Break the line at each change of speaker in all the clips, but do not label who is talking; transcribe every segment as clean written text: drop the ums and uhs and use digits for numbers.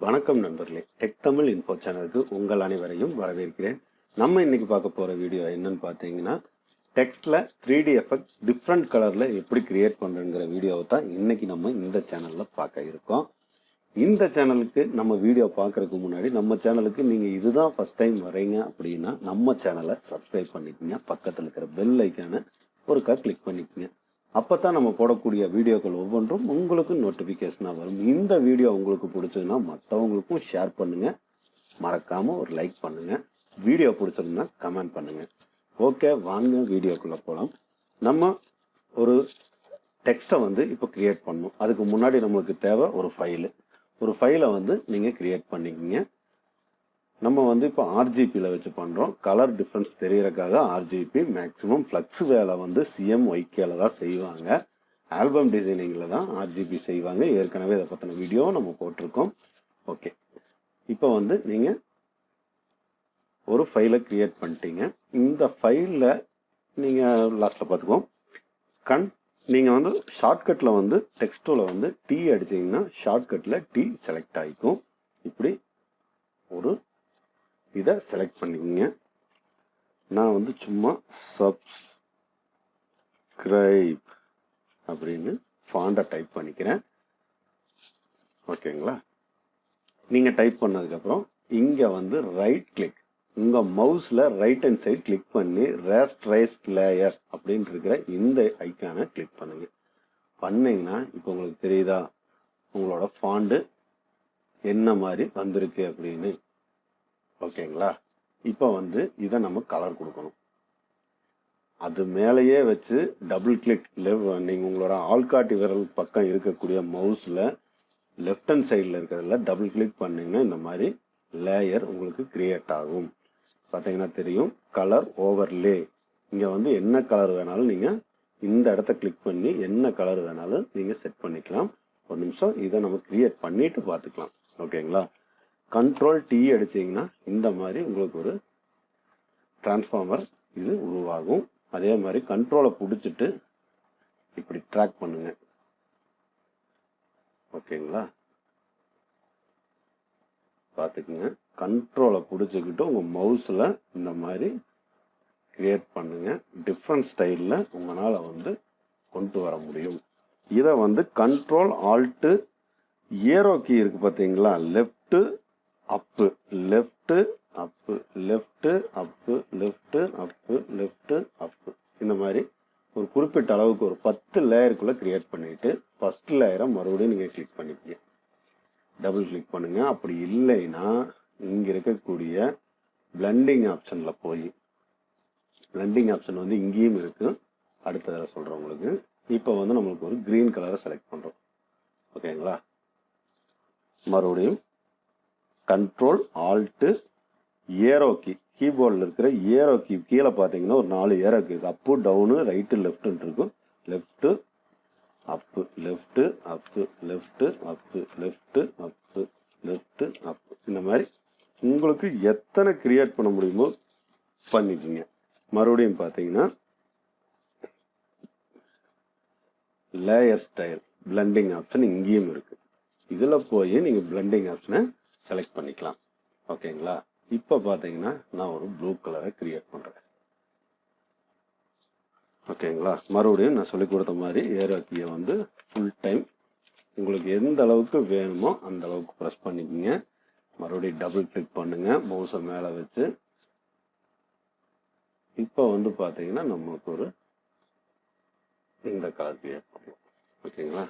வணக்கம் நண்பர்களே, tech Tamil info சேனலுக்கு உங்கள் அனைவரையும் வரவேற்கிறேன். நம்ம இன்னைக்கு பார்க்க போகிற வீடியோ என்னன்னு பார்த்தீங்கன்னா, டெக்ஸ்ட்டில் 3D எஃபெக்ட் டிஃப்ரெண்ட் கலரில் எப்படி கிரியேட் பண்ணுறங்கிற வீடியோவை தான் இன்னைக்கு நம்ம இந்த சேனலில் பார்க்க இருக்கோம். இந்த சேனலுக்கு நம்ம வீடியோ பார்க்குறதுக்கு முன்னாடி நம்ம சேனலுக்கு நீங்கள் இதுதான் ஃபஸ்ட் டைம் வரீங்க அப்படின்னா நம்ம சேனலை சப்ஸ்கிரைப் பண்ணிக்கோங்க. பக்கத்தில் இருக்கிற பெல் ஐக்கானை ஒருக்கா கிளிக் பண்ணிக்கோங்க. அப்போ தான் நம்ம போடக்கூடிய வீடியோக்கள் ஒவ்வொன்றும் உங்களுக்கு நோட்டிஃபிகேஷனாக வரும். இந்த வீடியோ உங்களுக்கு பிடிச்சதுன்னா மற்றவங்களுக்கும் ஷேர் பண்ணுங்கள். மறக்காமல் ஒரு லைக் பண்ணுங்கள். வீடியோ பிடிச்சதுன்னா கமெண்ட் பண்ணுங்கள். ஓகே, வாங்க வீடியோக்குள்ளே போகலாம். நம்ம ஒரு டெக்ஸ்ட்டை இப்போ க்ரியேட் பண்ணணும். அதுக்கு முன்னாடி நம்மளுக்கு தேவை ஒரு ஃபைலை நீங்கள் க்ரியேட் பண்ணிக்கிங்க. நம்ம இப்போ ஆர்ஜிபியில் வச்சு பண்ணுறோம். கலர் டிஃப்ரென்ஸ் தெரியறதுக்காக ஆர்ஜிபி மேக்ஸிமம் ஃப்ளக்ஸ் வேலை CMYKல தான் செய்வாங்க. ஆல்பம் டிசைனிங்கில் தான் ஆர்ஜிபி செய்வாங்க. ஏற்கனவே இதை பற்றின வீடியோ நம்ம போட்டிருக்கோம். ஓகே, இப்போ நீங்கள் ஒரு ஃபைலை க்ரியேட் பண்ணிட்டீங்க. இந்த ஃபைலில் நீங்கள் லாஸ்ட்டில் பார்த்துக்கோம். நீங்கள் ஷார்ட்கட்டில் டெக்ஸ்ட்டில் டி அடிச்சிங்கன்னா ஷார்ட்கட்டில் டி செலக்ட் ஆகிக்கும். இப்படி ஒரு இதை செலக்ட் பண்ணிக்கோங்க. நான் சும்மா சப்ஸ்கிரைப் அப்படின்னு ஃபாண்டை டைப் பண்ணிக்கிறேன். ஓகேங்களா? நீங்கள் டைப் பண்ணதுக்கப்புறம் இங்கே ரைட் கிளிக், உங்கள் மவுஸில் ரைட் ஹேண்ட் சைட் கிளிக் பண்ணி ரேஸ்ட்ரைஸ் லேயர் அப்படின்னு இருக்கிற இந்த ஐக்கானை கிளிக் பண்ணுங்கள். பண்ணிங்கன்னா இப்போ உங்களுக்கு தெரியுதா உங்களோட ஃபாண்டு என்ன மாதிரி வந்திருக்கு அப்படின்னு. ஓகேங்களா? இப்போ இதை நம்ம கலர் கொடுக்கணும். அது மேலேயே வச்சு டபுள் கிளிக் நீங்கள் உங்களோட ஆள்காட்டி விரல் பக்கம் இருக்கக்கூடிய மவுஸில் லெஃப்ட் ஹேண்ட் சைடில் இருக்கிறதுல டபுள் கிளிக் பண்ணிங்கன்னா இந்த மாதிரி லேயர் உங்களுக்கு கிரியேட் ஆகும். பார்த்தீங்கன்னா தெரியும், கலர் ஓவர்லே. இங்கே என்ன கலர் வேணாலும் நீங்கள் இந்த இடத்த கிளிக் பண்ணி என்ன கலர் வேணாலும் நீங்கள் செட் பண்ணிக்கலாம். ஒரு நிமிஷம் இதை நம்ம கிரியேட் பண்ணிட்டு பார்த்துக்கலாம். ஓகேங்களா? கண்ட்ரோல் டி அடிச்சிங்கன்னா இந்த மாதிரி உங்களுக்கு ஒரு டிரான்ஸ்ஃபார்மர் இது உருவாகும். அதே மாதிரி கண்ட்ரோலை பிடிச்சிட்டு இப்படி ட்ராக் பண்ணுங்க. ஓகேங்களா? பார்த்துக்குங்க. கண்ட்ரோலை பிடிச்சிக்கிட்டு உங்கள் மவுஸில் இந்த மாதிரி கிரியேட் பண்ணுங்க. டிஃப்ரெண்ட் ஸ்டைலில் உங்களால் கொண்டு வர முடியும். இதை கண்ட்ரோல் ஆல்ட்டு ஏரோ கீ இருக்குது பார்த்தீங்களா, லெஃப்ட்டு அப்பு, லெஃப்ட்டு அப்பு, லெஃப்ட்டு அப்பு, லெஃப்ட்டு அப்பு, லெஃப்ட்டு அப்பு, இந்த மாதிரி ஒரு குறிப்பிட்ட அளவுக்கு ஒரு 10 லேயருக்குள்ளே க்ரியேட் பண்ணிவிட்டு ஃபஸ்ட் லேயரை மறுபடியும் நீங்கள் கிளிக் பண்ணிக்கங்க. டபுள் கிளிக் பண்ணுங்கள். அப்படி இல்லைன்னா இங்கே இருக்கக்கூடிய பிளண்டிங் ஆப்ஷனில் போய், பிளண்டிங் ஆப்ஷன் இங்கேயும் இருக்குது, அடுத்ததில் சொல்கிறேன் உங்களுக்கு. இப்போ நம்மளுக்கு ஒரு க்ரீன் கலரை செலக்ட் பண்ணுறோம். ஓகேங்களா? மறுபடியும் கண்ட்ரோல் ஆல்ட்டு ஏரோ கீ, கீபோர்டில் இருக்கிற ஏரோ கீ கீழே பார்த்தீங்கன்னா ஒரு 4 ஏரோ கீ இருக்குது. அப்பு, டவுனு, ரைட்டு, லெஃப்ட்டுன்னு இருக்கும். லெஃப்ட்டு அப்பு, லெஃப்ட்டு அப்பு, லெஃப்ட்டு அப்பு, லெஃப்ட்டு அப்பு, லெஃப்ட்டு அப்பு, இந்த மாதிரி உங்களுக்கு எத்தனை கிரியேட் பண்ண முடியுமோ பண்ணிக்கோங்க. மறுபடியும் பார்த்தீங்கன்னா லேயர் ஸ்டைல் பிளண்டிங் ஆப்ஷன் இங்கேயும் இருக்குது. இதில் போய் நீங்கள் பிளண்டிங் ஆப்ஷனை செலக்ட் பண்ணிக்கலாம். ஓகேங்களா? இப்போ பார்த்தீங்கன்னா நான் ஒரு ப்ளூ கலரை கிரியேட் பண்ணுறேன். ஓகேங்களா? மறுபடியும் நான் சொல்லிக் கொடுத்த மாதிரி ஏரோ கீயை ஃபுல் டைம் உங்களுக்கு எந்த அளவுக்கு வேணுமோ அந்த அளவுக்கு ப்ரெஸ் பண்ணிக்கோங்க. மறுபடியும் டபுள் கிளிக் பண்ணுங்கள் மவுஸை மேலே வச்சு. இப்போ பார்த்தீங்கன்னா நம்மளுக்கு ஒரு இந்த கலர் கிரியேட் பண்ணலாம். ஓகேங்களா?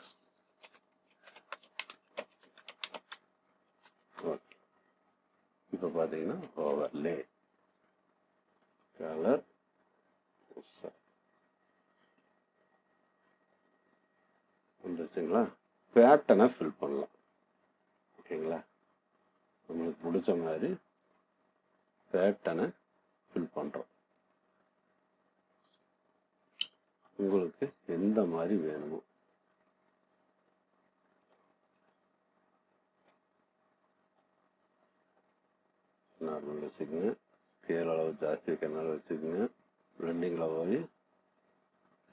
இப்போ பார்த்தீங்கன்னா ஓவர்லே கலர் வந்துருச்சுங்களா? பேட்டர்னை ஃபில் பண்ணலாம். ஓகேங்களா? நம்மளுக்கு பிடிச்ச மாதிரி பேட்டர்னை ஃபில் பண்ணுறோம். உங்களுக்கு எந்த மாதிரி வேணுமோ நார்மல் வச்சுக்கோங்க. ஸ்கேல் அளவு ஜாஸ்தி இருக்கிறனால வச்சுக்கோங்க. பிளண்டிங்கில் போய்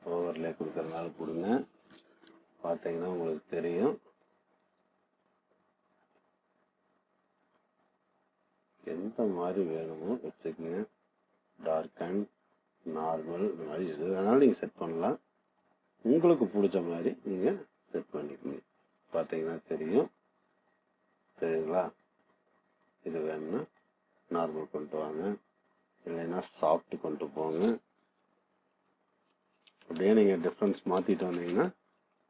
ஓவர்லே கொடுக்குறதுனால கொடுங்க. பார்த்தீங்கன்னா உங்களுக்கு தெரியும் உங்களுக்கு எந்த மாதிரி வேணுமோ வச்சுக்கோங்க. டார்க் அண்ட் நார்மல் இந்த மாதிரி எது வேணாலும் நீங்கள் செட் பண்ணலாம். உங்களுக்கு பிடிச்ச மாதிரி நீங்கள் செட் பண்ணிக்கோங்க. பார்த்தீங்கன்னா தெரியும், சரிங்களா? இது வேணும்னா நார்மல் கொண்டு வாங்க, இல்லைன்னா சாஃப்ட் கொண்டு போங்க. அப்படியே நீங்கள் டிஃப்ரென்ஸ் மாற்றிட்டு வந்தீங்கன்னா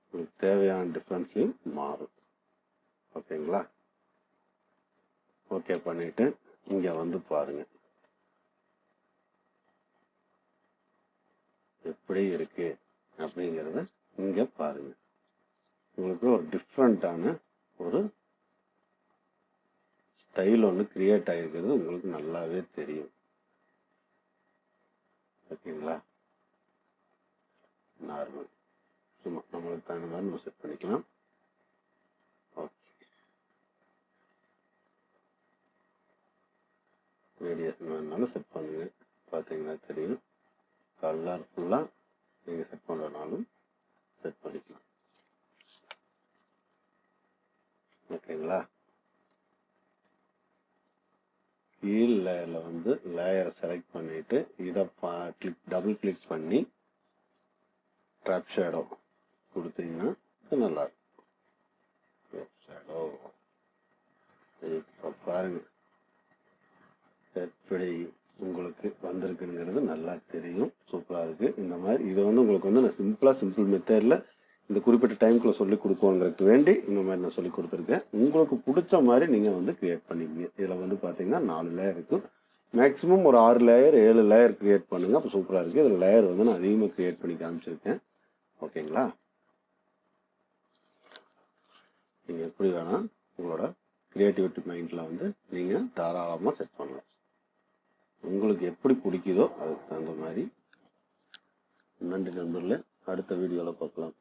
உங்களுக்கு தேவையான டிஃப்ரென்ஸ்லையும் மாறும். ஓகேங்களா? ஓகே பண்ணிவிட்டு இங்கே வந்து பாருங்கள் எப்படி இருக்கு அப்படிங்கிறத இங்கே பாருங்கள். உங்களுக்கு ஒரு டிஃப்ரெண்ட்டான ஒரு ஸ்டைல் ஒன்று கிரியேட் ஆகிருக்கிறது உங்களுக்கு நல்லாவே தெரியும். ஓகேங்களா? நார்மல் சும்மா நம்மளுக்கு தகுந்த மாதிரி நம்ம செட் பண்ணிக்கலாம். ஓகே, ரேடியேஷன் வேணுனாலும் செட் பண்ணுங்க. பார்த்தீங்கன்னா தெரியும், கலர்ஃபுல்லாக நீங்கள் செட் பண்ணுறனாலும் செட் பண்ணிக்கலாம். ஓகேங்களா? கீழ் லேயரில் வந்து லேயரை செலக்ட் பண்ணிவிட்டு இதை டபுள் கிளிக் பண்ணி ட்ராப் ஷேடோ கொடுத்தீங்கன்னா நல்லாயிருக்கும். ட்ராப் ஷேடோ இப்போ பாருங்கள் எப்படி உங்களுக்கு வந்திருக்குங்கிறது நல்லா தெரியும். சூப்பராக இருக்குது. இந்த மாதிரி இதை வந்து உங்களுக்கு வந்து நான் சிம்பிள் மெத்தடில் இந்த குறிப்பிட்ட டைமுக்குள்ளே சொல்லி கொடுப்போங்கிறதுக்கு வேண்டி இந்த மாதிரி நான் சொல்லி கொடுத்துருக்கேன். உங்களுக்கு பிடிச்ச மாதிரி நீங்கள் வந்து க்ரியேட் பண்ணிக்கங்க. இதில் வந்து பார்த்தீங்கன்னா 4 லேயர் இருக்கும். மேக்ஸிமம் ஒரு 6 லேயர் 7 லேயர் க்ரியேட் பண்ணுங்கள். அப்போ சூப்பராக இருக்குது. இதில் லேயர் வந்து நான் அதிகமாக க்ரியேட் பண்ணி காமிச்சிருக்கேன். ஓகேங்களா? நீங்கள் எப்படி வேணால் உங்களோட க்ரியேட்டிவிட்டி மைண்டில் வந்து நீங்கள் தாராளமாக செட் பண்ணலாம். உங்களுக்கு எப்படி பிடிக்குதோ அதுக்கு தகுந்த மாதிரி. நன்றி நண்பர்களே, அடுத்த வீடியோவில் பார்க்கலாம்.